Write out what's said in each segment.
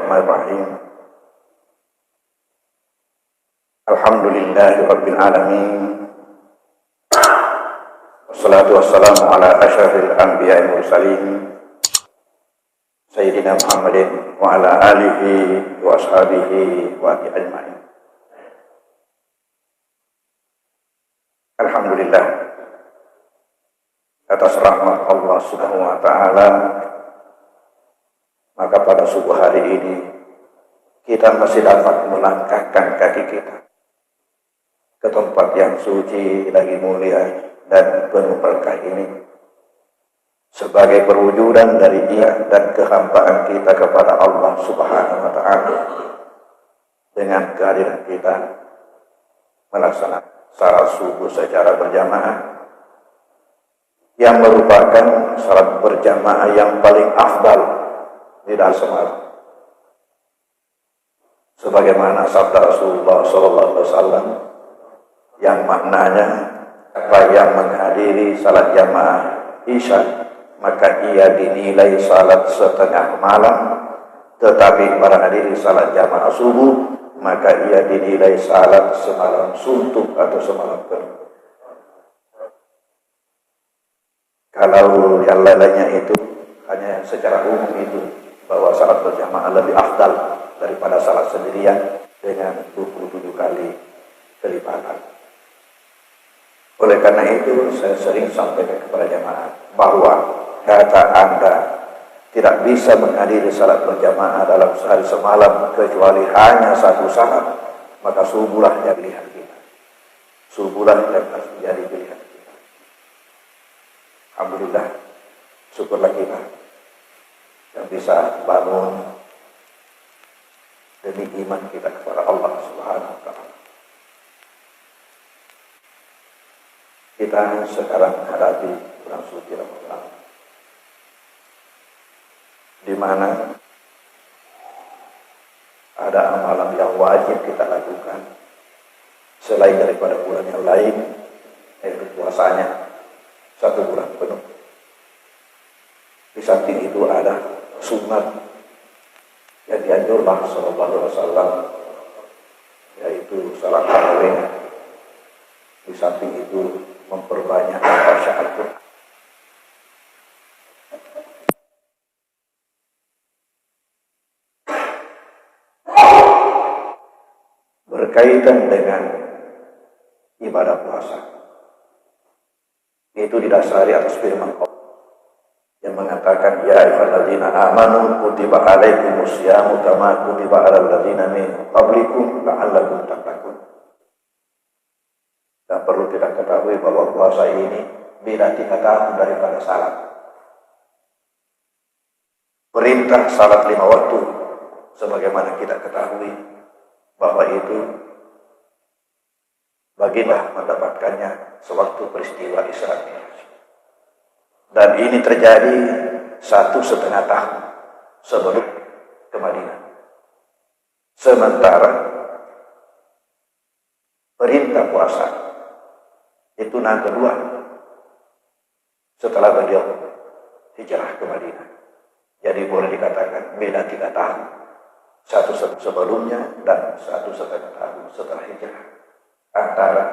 Bismillahirrahmanirrahim. Alhamdulillahirabbil alamin. Wassalatu wassalamu ala asyrafil anbiya'i wal mursalin Sayyidina Muhammadin wa ala alihi wa ashabihi wa ajma'in. Alhamdulillah atas rahmat Allah Subhanahu wa taala, maka pada subuh hari ini kita masih dapat melangkahkan kaki kita ke tempat yang suci lagi mulia dan penuh berkah ini sebagai perwujudan dari Dia dan kehambaan kita kepada Allah Subhanahu wa taala dengan kehadiran kita melaksanakan salat subuh secara berjamaah yang merupakan salat berjamaah yang paling afdal di dalam semalam. Sebagaimana sabda Rasulullah SAW yang maknanya apa yang menghadiri salat jamaah Isya maka ia dinilai salat setengah malam, tetapi pada hadiri salat jamaah subuh maka ia dinilai salat semalam suntuk atau semalam penuh. Kalau yang lainnya itu hanya secara umum itu bahwa salat berjamaah lebih afdal daripada salat sendirian dengan 27 kali kelipatan. Oleh karena itu saya sering sampaikan kepada jamaah bahwa kata Anda tidak bisa menghadiri salat berjamaah dalam sehari semalam kecuali hanya satu salat, maka subuhlah yang pilihan kita. Subuhlah yang harus menjadi pilihan kita. Alhamdulillah, syukurlah kita yang bisa bangun demi iman kita kepada Allah Subhanahu wa taala. Kita sekarang menghadapi bulan suci Ramadan, di mana ada amalan yang wajib kita lakukan selain daripada bulan yang lain, yaitu puasanya 1 bulan penuh. Di samping itu ada sunat yang dianjurkan sallallahu alaihi wasallam, yaitu salat tarawih. Di samping itu memperbanyak baca Al-Quran. Berkaitan dengan ibadah puasa, itu didasari atas firman Allah yang mengatakan ya ayyuhalladzina amanu kutiba alaikumusyamu kama kutiba alal ladzina min qablikum la'allakum tattaqun. Dan perlu kita ketahui bahwa puasa ini beda tingkatan daripada salat. Perintah salat 5 waktu sebagaimana kita ketahui bahwa itu baginda mendapatkannya sewaktu peristiwa Isra Mi'raj. Dan ini terjadi 1,5 tahun sebelum ke Madinah. Sementara perintah puasa itu yang kedua setelah beliau hijrah ke Madinah. Jadi boleh dikatakan beda 3 tahun. 1 sebelumnya dan 1,5 tahun setelah hijrah antara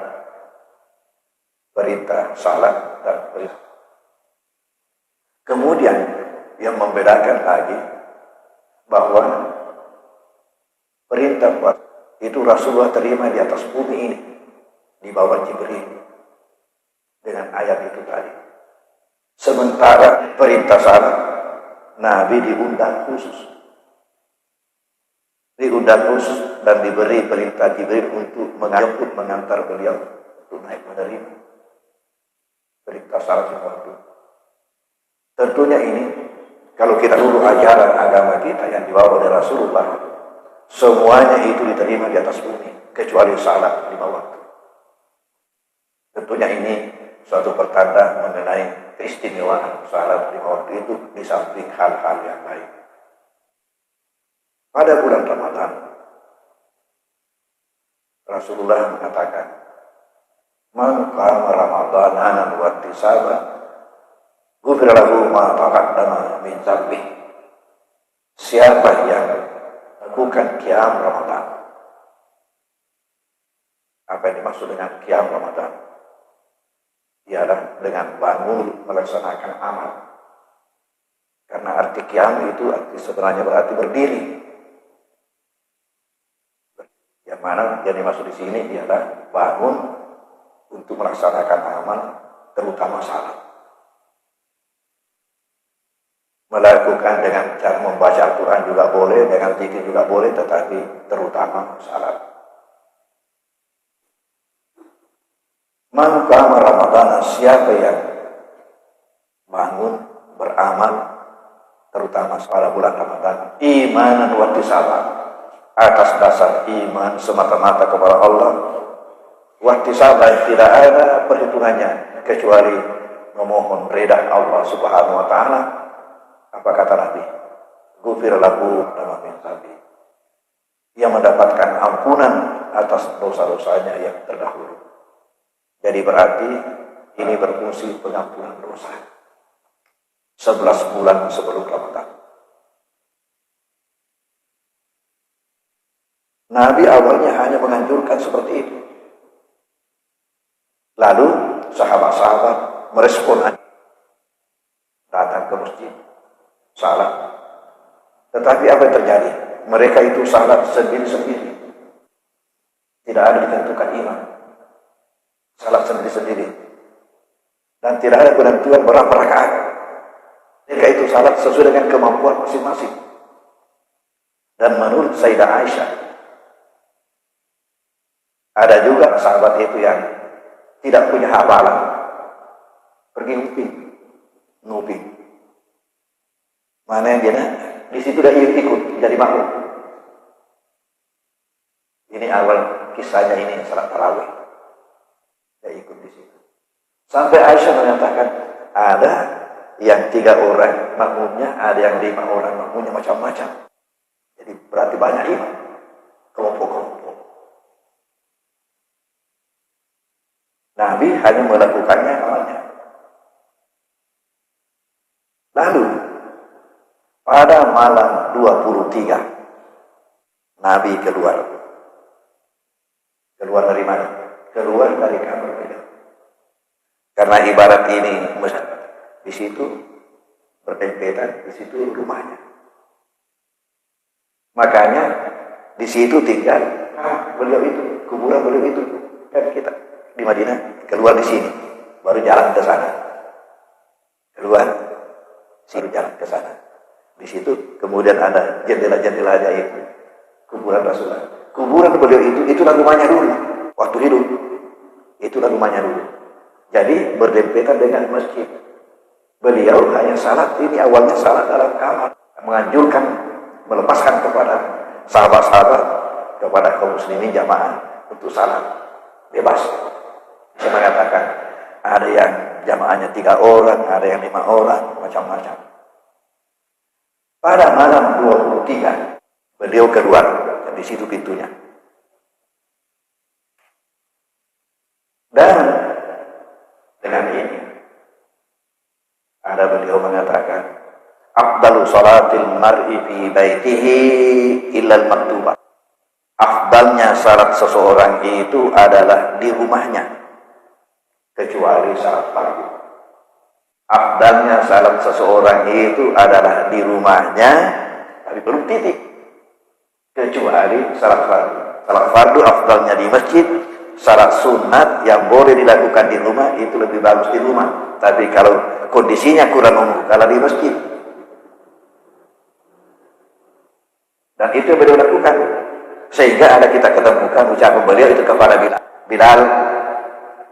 perintah salat dan perintah. Kemudian yang membedakan lagi bahwa perintah puasa itu Rasulullah terima di atas bumi ini di bawah Jibril dengan ayat itu tadi. Sementara perintah salat Nabi diundang khusus dan diberi perintah Jibril untuk mengantar beliau untuk naik menerima perintah salat waktu. Tentunya ini kalau kita dulu ajaran agama kita yang dibawa oleh Rasulullah, semuanya itu diterima di atas bumi kecuali salat 5 waktu. Tentunya ini suatu pertanda mengenai keistimewaan salat 5 waktu itu di samping hal-hal yang lain. Pada bulan Ramadan, Rasulullah mengatakan, "Man qama Ramadanan wa ihtisaban, ghufira lahu ma taqaddama min dzambi." Siapa yang melakukan qiyam Ramadan. Apa yang dimaksud dengan qiyam Ramadan? Ialah dengan bangun melaksanakan amal. Karena arti qiyam itu arti sebenarnya berarti berdiri. Yang mana yang dimaksud di sini ialah bangun untuk melaksanakan amal, terutama salat. Melakukan dengan cara membaca Al-Quran juga boleh, dengan zikir juga boleh, tetapi terutama salat. Man qama Ramadhan, siapa yang bangun beramal terutama pada bulan Ramadan imanan wa ihtisaban, atas dasar iman semata-mata kepada Allah, wa ihtisaban, tidak ada perhitungannya kecuali memohon ridha Allah Subhanahu wa taala. Apa kata Nabi? Ghufir lahu ma min dhanbi, yang mendapatkan ampunan atas dosa-dosanya yang terdahulu. Jadi berarti ini berfungsi pengampunan dosa 11 bulan sebelum Ramadan. Nabi awalnya hanya menganjurkan seperti itu. Lalu sahabat-sahabat merespon, datang ke masjid, salat. Tetapi apa yang terjadi? Mereka itu salat sendiri-sendiri. Tidak ada ditentukan imam. Salat sendiri-sendiri. Dan tidak ada penentuan berapa rakaat. Mereka itu salat sesuai dengan kemampuan masing-masing. Dan menurut Sayyidah Aisyah, ada juga sahabat itu yang tidak punya hafalan, pergi nguping. Mana yang dia nak? Di situ dia ikut jadi makmum. Ini awal kisahnya ini salat tarawih. Dia ikut di situ. Sampai Aisyah menyatakan ada yang 3 orang makmumnya, ada yang 5 orang makmumnya, macam-macam. Jadi berarti banyak imam, kelompok-kelompok. Nabi hanya melakukannya amalnya. Lalu pada malam 23 Nabi keluar. Keluar dari mana? Keluar dari kamar beliau. Karena ibarat ini di situ berdempetan, di situ rumahnya. Makanya di situ tinggal beliau itu, kuburan beliau itu. Kan kita di Madinah keluar di sini, baru jalan ke sana. Keluar, baru jalan ke sana. Di situ kemudian ada jendela-jendelanya itu, kuburan Rasulullah. Kuburan beliau itulah rumahnya dulu, waktu hidup. Itulah rumahnya dulu. Jadi berdempetan dengan masjid. Beliau hanya salat, ini awalnya salat dalam kamar. Menganjurkan, melepaskan kepada sahabat-sahabat, kepada kaum muslimin jamaah untuk salat. Bebas. Saya mengatakan, ada yang jamaahnya 3 orang, ada yang 5 orang, macam-macam. Pada malam 23, beliau keluar, dan di situ pintunya. Dan dengan ini ada beliau mengatakan, afdalu salatil mar'i fi baitihi illal maktubah. Afdalnya salat seseorang itu adalah di rumahnya, kecuali salat fardu. Afdalnya salat seseorang itu adalah di rumahnya, tapi belum titik, kecuali salat fardu. Salat fardu afdalnya di masjid. Salat sunat yang boleh dilakukan di rumah itu lebih bagus di rumah. Tapi kalau kondisinya kurang kalau di masjid. Dan itu yang beliau lakukan. Sehingga ada kita ketemukan ucapan beliau itu kepada Bilal. Bilal,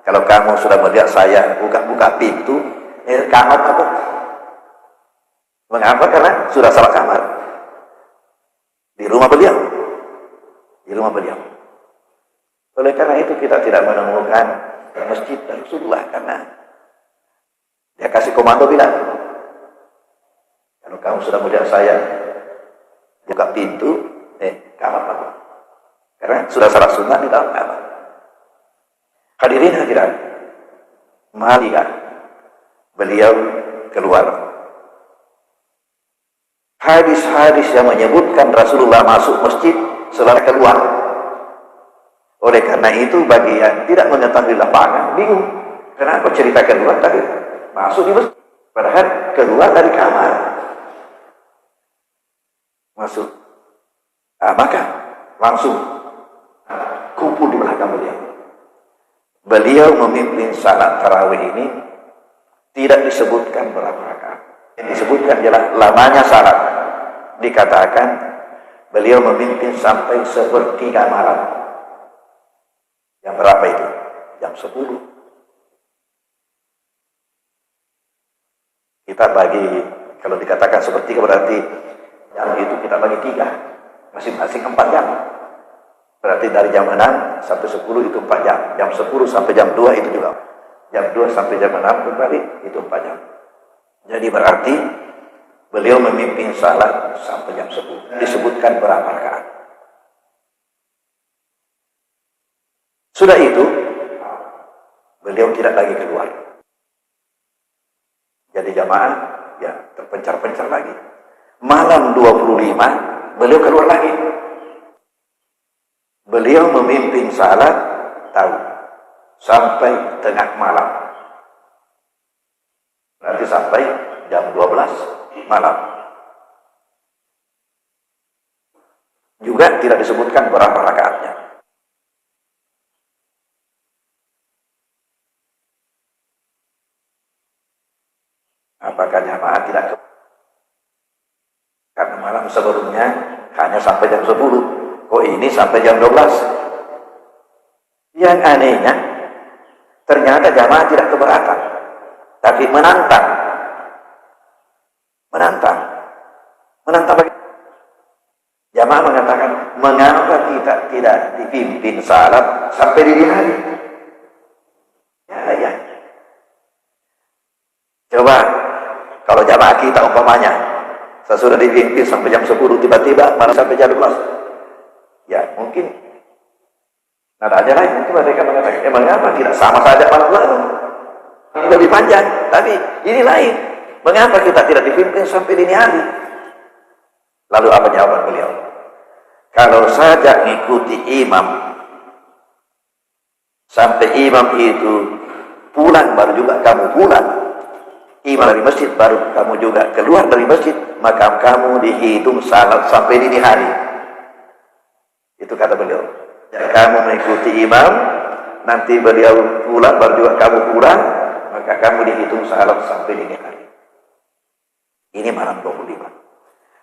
kalau kamu sudah melihat saya buka pintu, kamar apa? Mengapa? Karena sudah salah kamar. Di rumah beliau. Di rumah beliau. Oleh karena itu kita tidak menemukan masjid Rasulullah, karena dia kasih komando bilang, kalau kamu sudah melihat saya buka pintu, kamar apa? Karena sudah salah sunat di dalam kamar. Hadirin hadirat, marilah beliau keluar. hadis-hadis yang menyebutkan Rasulullah masuk masjid selalu keluar. Oleh karena itu bagi yang tidak mengetahui lapangan bingung, kenapa cerita keluar tadi masuk di masjid, padahal keluar dari kamar masuk. Maka langsung kumpul di belakang beliau. Beliau memimpin salat tarawih ini tidak disebutkan berapa rakaat. Yang disebutkan ialah lamanya salat. Dikatakan beliau memimpin sampai sepertiga malam. Yang berapa itu? Jam 10. Kita bagi, kalau dikatakan sepertiga berarti jam itu kita bagi 3. Masing-masing 4 jam. Berarti dari jam 6 sampai 10 itu 4 jam. Jam 10 sampai jam 2 itu juga. Jam 2 sampai jam 6 kembali itu 4 jam. Jadi berarti beliau memimpin salat sampai jam 10. Disebutkan berapa rakaat. Sudah itu beliau tidak lagi keluar. Jadi jamaah ya terpencar-pencar lagi. Malam 25 beliau keluar lagi. Beliau memimpin salat tahu sampai tengah malam. Nanti sampai jam 12 malam. Juga tidak disebutkan berapa rakaatnya. Apakah jamaah tidak karena malam sebelumnya hanya sampai jam 10, kok ini sampai jam 12? Yang anehnya ternyata jamaah tidak keberatan, tapi menantang bagi jamaah mengatakan, mengapa kita tidak dipimpin salat sampai dini hari? Ya. Coba kalau jamaah kita umpamanya sesudah dipimpin sampai jam 10 tiba-tiba malam sampai jam 12, ya mungkin nada aja lain. Mungkin mereka mengatakan, mengapa tidak sama saja malam lalu lebih panjang, tapi ini lain, mengapa kita tidak dipimpin sampai dini hari? Lalu apa jawaban beliau? Kalau saja ngikuti imam sampai imam itu pulang baru juga kamu pulang, imam dari masjid baru kamu juga keluar dari masjid, maka kamu dihitung salat sampai dini hari. Itu kata beliau. Ya, kamu mengikuti imam, nanti beliau pulang baru juga kamu pulang, maka kamu dihitung salat sampai dini hari. Ini malam 25.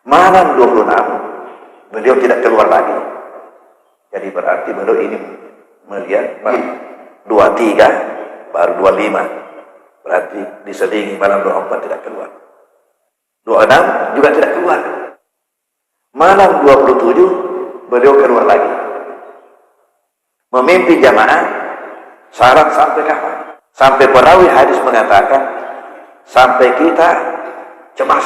Malam 26 beliau tidak keluar lagi. Jadi berarti beliau ini melihat 23 baru 25. Berarti diselingi malam 24 tidak keluar. 26 juga tidak keluar. Malam 27 beliau keluar lagi. Memimpin jamaah syarat sampai kapan? Sampai perawi hadis mengatakan sampai kita cemas.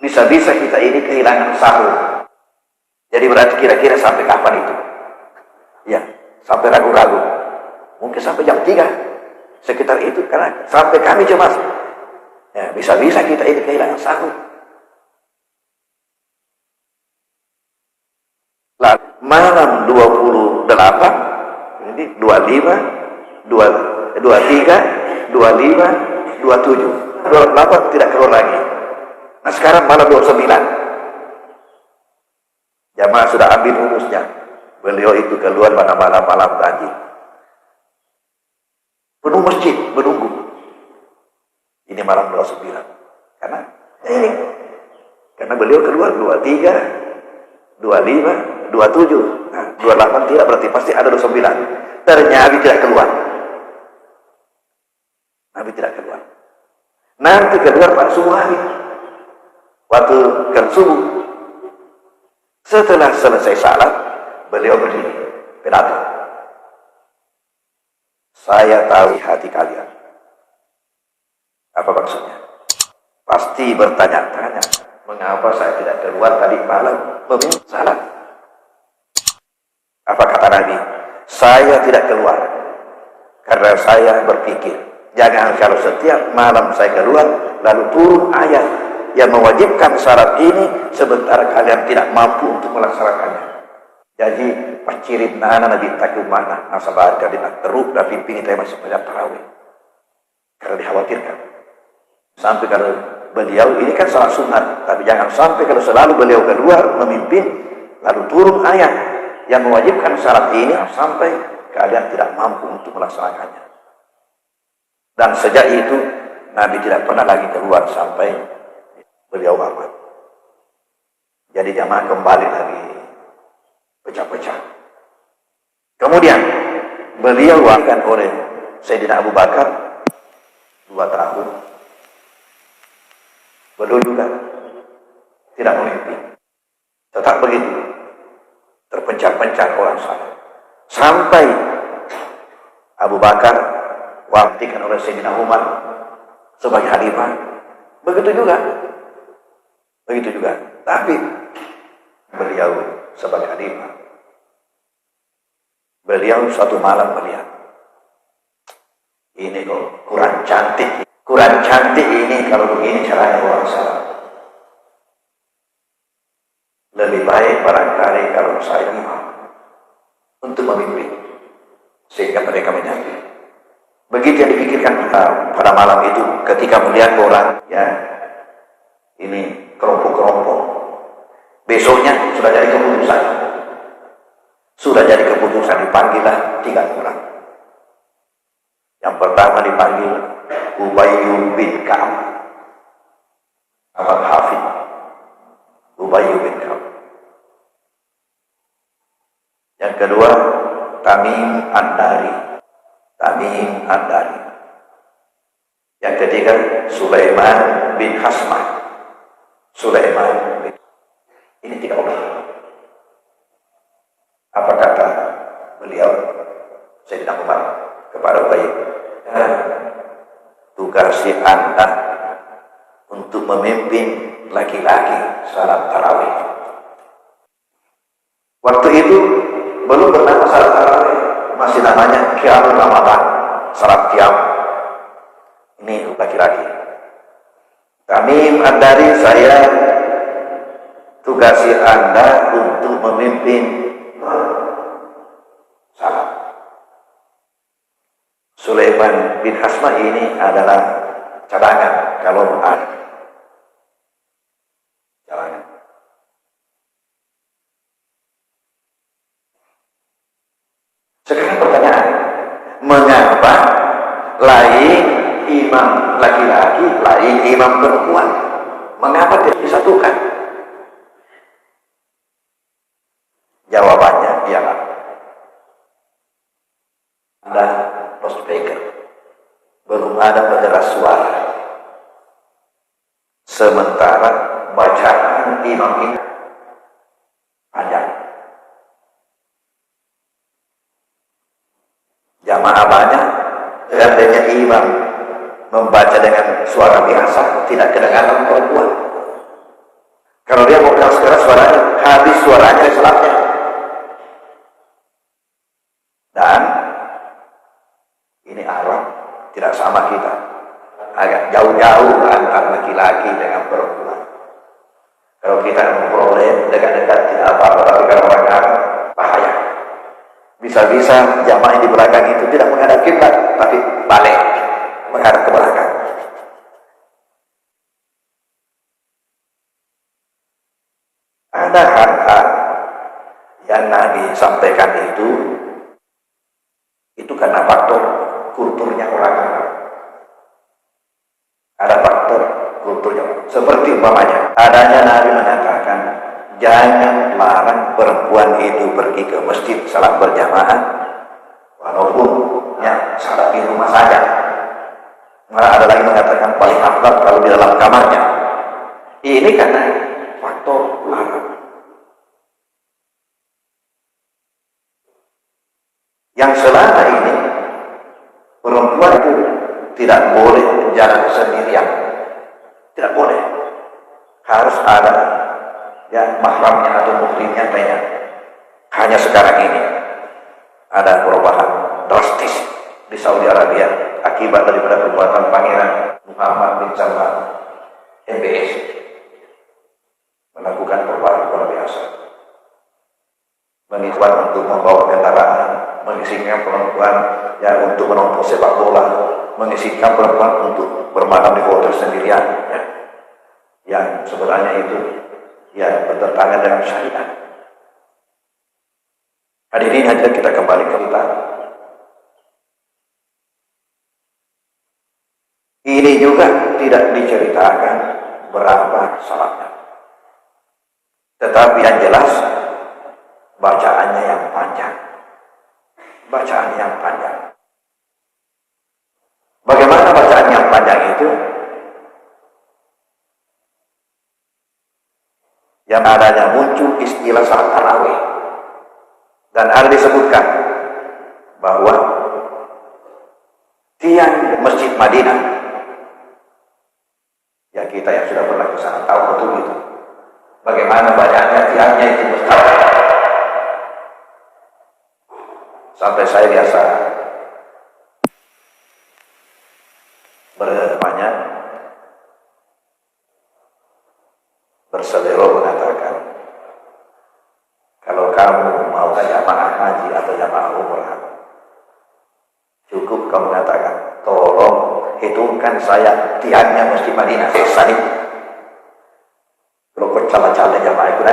Bisa-bisa kita ini kehilangan sahur. Jadi berarti kira-kira sampai kapan itu? Ya, sampai ragu-ragu. Mungkin sampai jam 3. Sekitar itu, karena sampai kami cemas. Ya, bisa-bisa kita ini kehilangan sahur. Lalu malam 28, ini 25, 23, 25, 27. 28 tidak keluar lagi. Nah sekarang malam 29. Jamaah sudah ambil urusnya. Beliau itu keluar pada malam-malam tadi. Penuh masjid menunggu. Ini malam 29. Karena beliau keluar 23, 25, 27. Nah, 28 tidak, berarti pasti ada 29. Ternyata Nabi tidak keluar. Nabi tidak keluar. Nanti keluar pada subuh hari. Waktu kan subuh. Setelah selesai salat, beliau berdiri, pidato. Saya tahu hati kalian. Apa maksudnya? Pasti bertanya-tanya, mengapa saya tidak keluar tadi malam memimpin salat? Apa kata Nabi? Saya tidak keluar karena saya berpikir, jangan kalau setiap malam saya keluar lalu turun ayat yang mewajibkan syarat ini sementara kalian tidak mampu untuk melaksanakannya. Jadi pacirit nana nabi takut mana nasabar kalian teruk dan pimpin kita masih banyak tarawih karena dikhawatirkan sampai kalau beliau ini kan salat sunat, tapi jangan sampai kalau selalu beliau keluar memimpin lalu turun ayat yang mewajibkan syarat ini sampai kalian tidak mampu untuk melaksanakannya. Dan sejak itu Nabi tidak pernah lagi keluar sampai beliau wafat. Jadi jamaah kembali lagi pecah-pecah. Kemudian beliau wafatkan oleh Sayyidina Abu Bakar 2 tahun. Beliau juga tidak memimpin. Tetap begitu. Terpencah-pencah orang salah. Sampai Abu Bakar wafatkan oleh Sayyidina Umar sebagai khalifah. Begitu juga. Tapi beliau sebagai khalifah, beliau suatu malam melihat ini kok kurang cantik ini kalau begini caranya orang salah. Lebih baik barangkali kalau saya imam untuk memimpin sehingga mereka menyakiti. Begitu yang dipikirkan pada malam itu ketika melihat orang ya ini kelompok-kelompok. Besoknya sudah jadi keputusan dipanggillah 3 orang. Yang pertama dipanggil Ubayy bin Ka'ab, Ahmad Hafid Ubayy bin Ka'ab. Yang kedua Tamim Ad-Dari. Yang ketiga Sulaiman bin Hasmah. Ini 3 orang. Apa kata beliau Sayyidina Umar kepada Ubayy? Tugasi Anda untuk memimpin laki-laki salat tarawih. Waktu itu belum bernama salat tarawih, masih namanya Qiyamul Ramadan, salat qiyam. Ini laki-laki. Tamim Ad-Dari, saya tugasi Anda untuk memimpin salat. Sulaiman bin Hasmah ini adalah cadangan kalau ada. Cadangan. Sekarang pertanyaan, mengapa lain imam laki-laki, lain imam perempuan? Mengapa tidak disatukan? Jawabannya ialah ada loudspeaker, belum ada pengeras suara, sementara bacaan imam ini panjang. Jamaah banyak, seandainya imam membaca dengan suara biasa tidak kedengaran perempuan. Kalau dia mau keras-keras suaranya, habis suaranya salatnya. Dan ini Arab tidak sama kita, agak jauh-jauh antara laki-laki dengan perempuan. Kalau kita memperoleh dekat-dekat tidak apa-apa, tapi kalau orang Arab bahaya. Bisa-bisa jamaah yang di belakang itu tidak menghadap kiblat, tapi balik menghadap ke belakang. Ada hal-hal yang Nabi sampaikan itu karena faktor kulturnya orang Arab. Ada faktor kulturnya. Seperti umpamanya, adanya Nabi mengatakan, jangan larang perempuan itu pergi ke masjid salat berjamaah, walaupun ya salat di rumah saja. Malah ada lagi mengatakan paling afdal kalau di dalam kamarnya. Ini karena faktor larang. Yang selama ini perempuan itu tidak boleh jalan sendirian, tidak boleh, harus ada ya mahramnya atau muhrimnya banyak. Hanya sekarang ini ada perubahan drastis di Saudi Arabia akibat daripada perbuatan Pangeran Muhammad bin Salman MBS. melakukan perubahan luar biasa. Mengizinkan untuk membawa kendaraan, mengizinkan perempuan yang untuk menonton sepak bola, mengizinkan perempuan untuk bermalam di hotel sendirian, ya. Yang sebenarnya itu ya bertentangan dengan syariat. Hadirin hadirat, kita kembali ke kita. Ini juga tidak diceritakan berapa salatnya. Tetapi yang jelas bacaannya yang panjang. Bacaan yang panjang. Bagaimana bacaan yang panjang itu? Yang adanya muncul istilah salat tarawih. Dan ada disebutkan bahwa tiang Masjid Madinah, ya kita yang sudah pernah ke sana tahu betul itu. Bagaimana banyaknya tiangnya itu mustahil. Sampai saya biasa bersedero mengatakan, kalau kamu mau jamaah haji atau jamaah umrah, cukup kamu mengatakan, tolong hitungkan saya tiangnya Masjid Madinah selesai. Kalau kecala-cala jamaah itu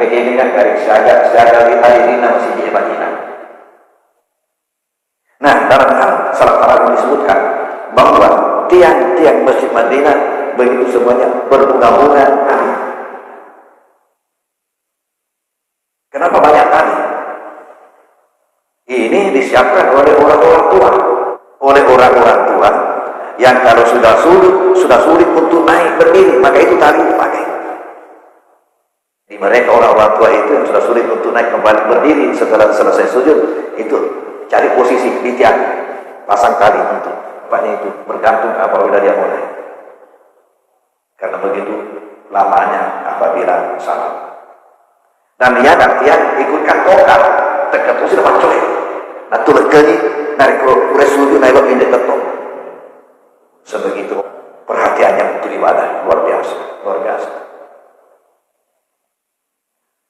ini kan garis siaga hadirin Masjid Madinah. Nah, dalam hal salat tarawih disebutkan bahwa tiang-tiang Masjid Madinah begitu semuanya berbunga-bunga kali. Kenapa banyak kali? Ini disiapkan oleh orang-orang tua, yang kalau sudah sulit untuk naik berdiri, maka itu tali dipakai. Di mereka orang-orang tua itu yang sudah sulit untuk naik kembali berdiri setelah selesai sujud, itu cari posisi di tiang, pasang tali untuk tempatnya itu bergantung apabila dia mulai. Karena begitu lamanya apabila salat. Dan dia tiang ikutkan tongkat, tekan itu sudah pacoy. Nah tulak keni, narik ke sujud, naik ke ketok. Sebegitu perhatiannya untuk ibadah, luar biasa.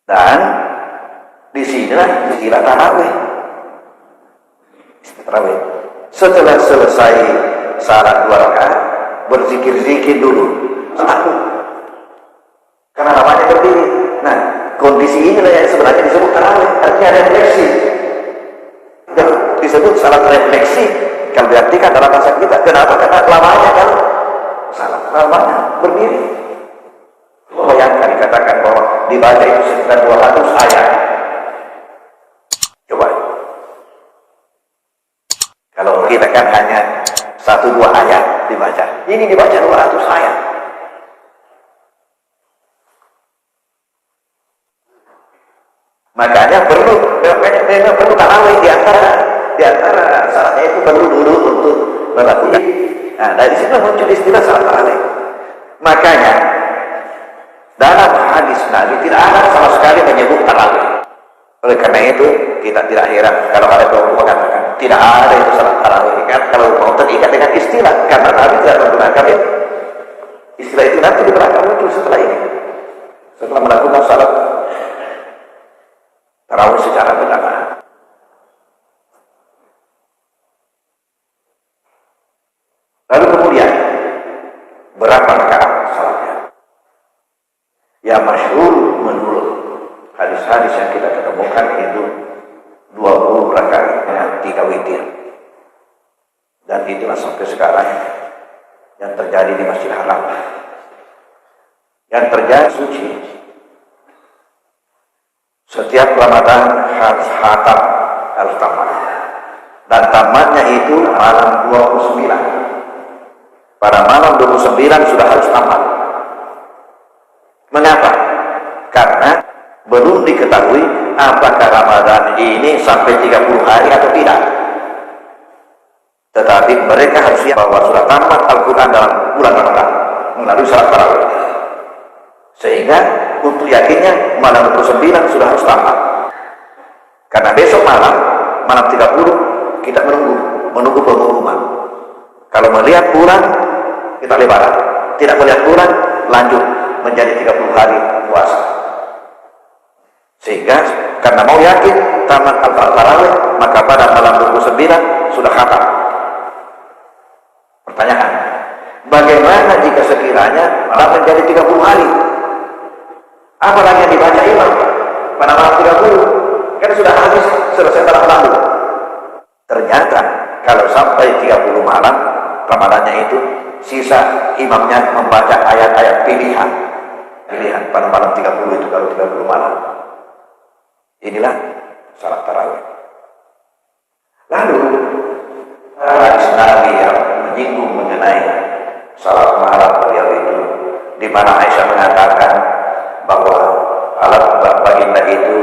Dan di sinilah istilah tarawih. Setelah selesai salat 2 rakaat, berzikir-zikir dulu. Satu. Karena namanya berdiri. Nah, kondisi inilah yang sebenarnya disebut tarawih. Artinya refleksi. Dan disebut salat refleksi. Kalau diartikan dalam bahasa kita, kenapa? Karena lamanya kan salat lamanya berdiri. Bayangkan dikatakan bahwa dibaca itu sekitar 200 ayat. Coba. Kalau kita kan hanya 1-2 ayat dibaca. Ini dibaca 200 ayat. Makanya perlu tarawih di antara salatnya itu perlu dulu untuk melakukan. Nah, dari sini muncul istilah salat tarawih. Makanya dalam hadis Nabi tidak ada sama sekali menyebut tarawih. Oleh karena itu kita tidak heran kalau ada kelompok mengatakan tidak ada itu salat tarawih. Kan kalau mau terikat dengan istilah, karena Nabi tidak menggunakan itu. Istilah itu nanti di belakang muncul setelah ini, setelah melakukan salat tarawih secara berjamaah. Lalu kemudian berapa rakaat salatnya? Ya masyhur menurut hadis-hadis yang kita ketemukan itu 20 rakaat dengan 3 witir. Dan itulah sampai sekarang yang terjadi di Masjidil Haram. Yang terjadi suci. Setiap Ramadan harus tamat. Dan tamatnya itu malam 29. Pada malam 29 sudah harus tamat. Mengapa? Karena belum diketahui apakah Ramadan ini sampai 30 hari atau tidak. Tetapi mereka harus siap bahwa sudah tamat Al-Quran dalam bulan Ramadan melalui salat tarawih. Sehingga untuk yakinnya malam 29 sudah harus tamat. Karena besok malam 30 kita menunggu pengumuman. Kalau melihat bulan kita lebaran, tidak melihat bulan lanjut menjadi 30 hari puasa. Sehingga karena mau yakin tamat al-tarawih, maka pada malam 29 sudah khatam. Pertanyaan, bagaimana jika sekiranya malam menjadi 30 hari? Apalagi yang dibaca imam pada malam 30? Kan sudah habis, selesai malam lalu. Ternyata kalau sampai 30 malam Ramadannya itu, sisa imamnya membaca ayat-ayat pilihan pada malam 30 itu, kalau 30 malam. Inilah salat tarawih. Lalu hadis Nabi yang menyinggung mengenai salat malam beliau itu, di mana Aisyah mengatakan bahwa alat baginda itu,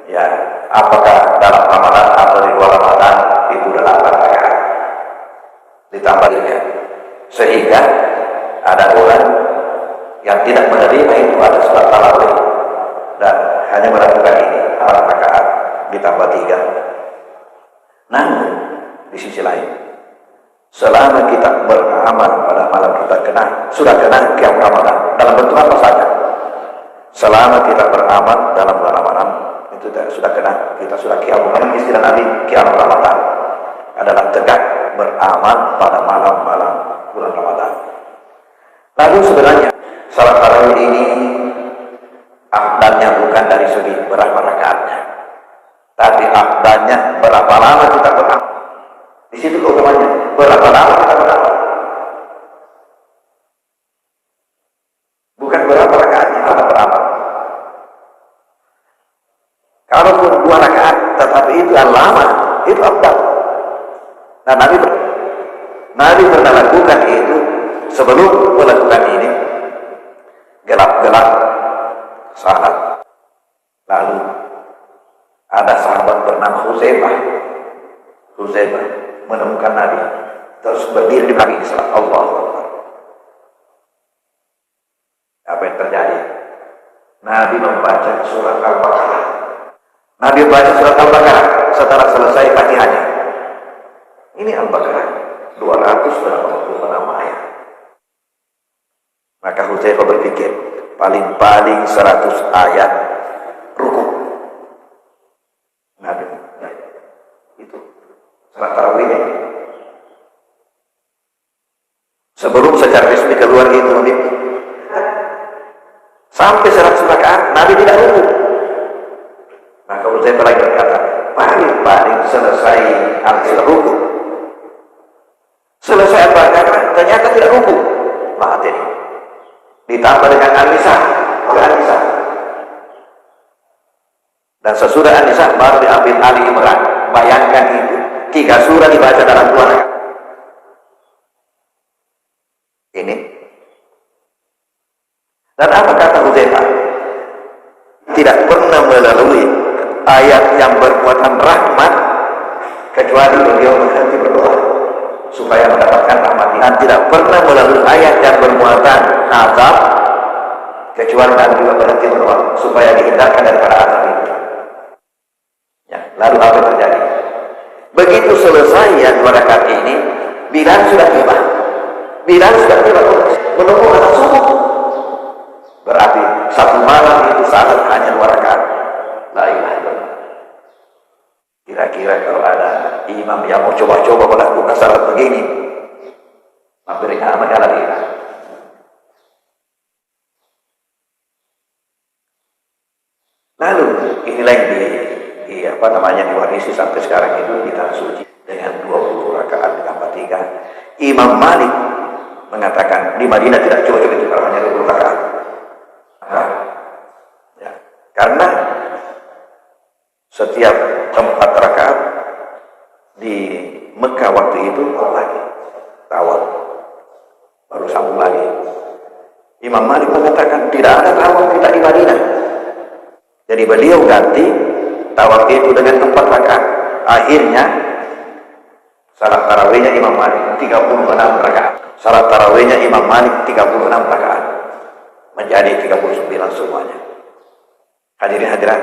ya, apakah dalam Ramadan atau di luar Ramadan, itu 8 rakaat ditambah dengan, sehingga ada orang yang tidak menerima itu ada salat tarawih dan hanya melakukan ini 8 rakaat ditambah 3. Namun di sisi lain, selama kita beramal pada malam sudah kena qiyam Ramadan dalam bentuk apa saja. Selama kita beramal dalam bulan Ramadan itu sudah kena, kita sudah qiyam Ramadan. Istilah Nabi qiyam Ramadan adalah tegak beramal pada malam-malam bulan Ramadan. Lalu sebenarnya salat tarawih ini afdalnya bukan dari segi berapa rakaatnya, tapi afdalnya berapa lama kita beramal. Di situ keutamaannya, berapa lama kita beramal, bukan berapa rakaatnya kita beramal. Kalaupun 2 rakaat tetapi itu yang lama, itu afdal. Nah, Nabi pernah lakukan itu. Sebelum melakukan ini, gelap-gelap salat. Lalu ada sahabat bernama Huzaifah menemukan Nabi, terus berdiri di belakang salat. Allah Akbar. Apa yang terjadi? Nabi membaca surat Al-Baqarah. Setelah selesai Fatihahnya. Ini Al-Baqarah 286 ayat. Maka Huzaifah berpikir, paling-paling 100 ayat rukuk. Nabi, itu salat tarawihnya. Sebelum secara resmi keluar itu, sampai 100 rakaat Nabi tidak rukuk. Maka Huzaifah lagi berkata, paling-paling selesai al-rukuk. Selesai Al-Baqarah, ternyata tidak rukuk. Mati ini. Ditambah dengan An-Nisa. Dan sesudah An-Nisa baru diambil Ali Imran. Bayangkan itu, 3 surah dibaca dalam 2 rakaat. Ini. Dan apa kata Huzaifah? Tidak pernah melalui ayat yang bermuatan rahmat kecuali beliau berhenti berdoa supaya mendapatkan rahmat. Dan tidak pernah melalui ayat yang bermuatan azab kecuali Nabi juga berhenti berdoa supaya dihindarkan daripada azab itu. Ya, lalu apa yang terjadi? Begitu selesai ya 2 rakaat ini, Bilal sudah tiba menunggu azan subuh. Berarti 1 malam itu salat hanya 2 rakaat. La ilaha illallah. Kira-kira kalau ada imam yang mau coba-coba melakukan salat begini, memberikan amal lagi. Lalu inilah yang diwarisi sampai sekarang itu di tanah suci dengan 20 rakaat ditambah 3. Imam Malik mengatakan di Madinah tidak cukup itu kalau hanya 20 rakaat. Ya, karena setiap 4 rakaat di Mekah waktu itu lagi tawaf, baru sambung lagi. Imam Malik mengatakan tidak ada tawaf kita di Madinah. Jadi beliau ganti tawaf itu dengan 4 rakaat. Akhirnya salat tarawihnya Imam Malik 36 rakaat. Salat tarawihnya Imam Malik 36 rakaat. Menjadi 39 semuanya. Hadirin hadirat,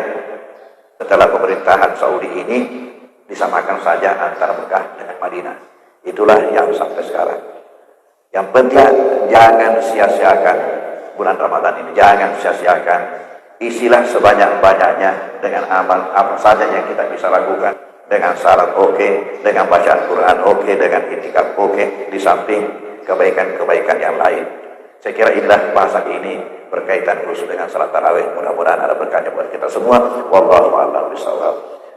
setelah pemerintahan Saudi ini disamakan saja antara Mekah dengan Madinah. Itulah yang sampai sekarang. Yang penting jangan sia-siakan bulan Ramadan ini. Jangan sia-siakan. Isilah sebanyak-banyaknya dengan amal apa saja yang kita bisa lakukan. Dengan salat oke, dengan bacaan Quran oke, dengan itikaf oke, di samping kebaikan-kebaikan yang lain. Saya kira inilah bahasan ini berkaitan khusus dengan salat tarawih. Mudah-mudahan ada berkahnya buat kita semua. Wallahu a'lam bishawab.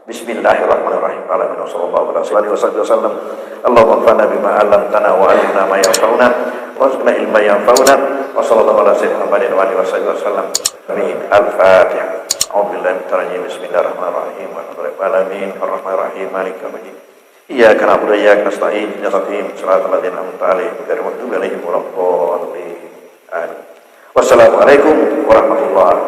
Bismillahirrahmanirrahim. Alhamdulillah sallallahu alaihi wasallam. Allahumma anfa'na bima 'allamtana wa 'allimna ma yanfa'una warzuqna ilman yanfa'una wa sallallahu ala sayyidina Muhammadin wa alihi wasallam. Amin. Al-Fatihah. A'udzubillahi minasy syaitonir rajim. Bismillahirrahmanirrahim. Alhamdulillahi alamin arrahmanirrahim maliki yaumiddin. Iyyaka na'budu wa iyyaka nasta'in. Ihdinas siratal ladzina an'amta 'alaihim ghairil maghdubi 'alaihim waladdallin. Amin. Wassalamualaikum warahmatullahi wabarakatuh.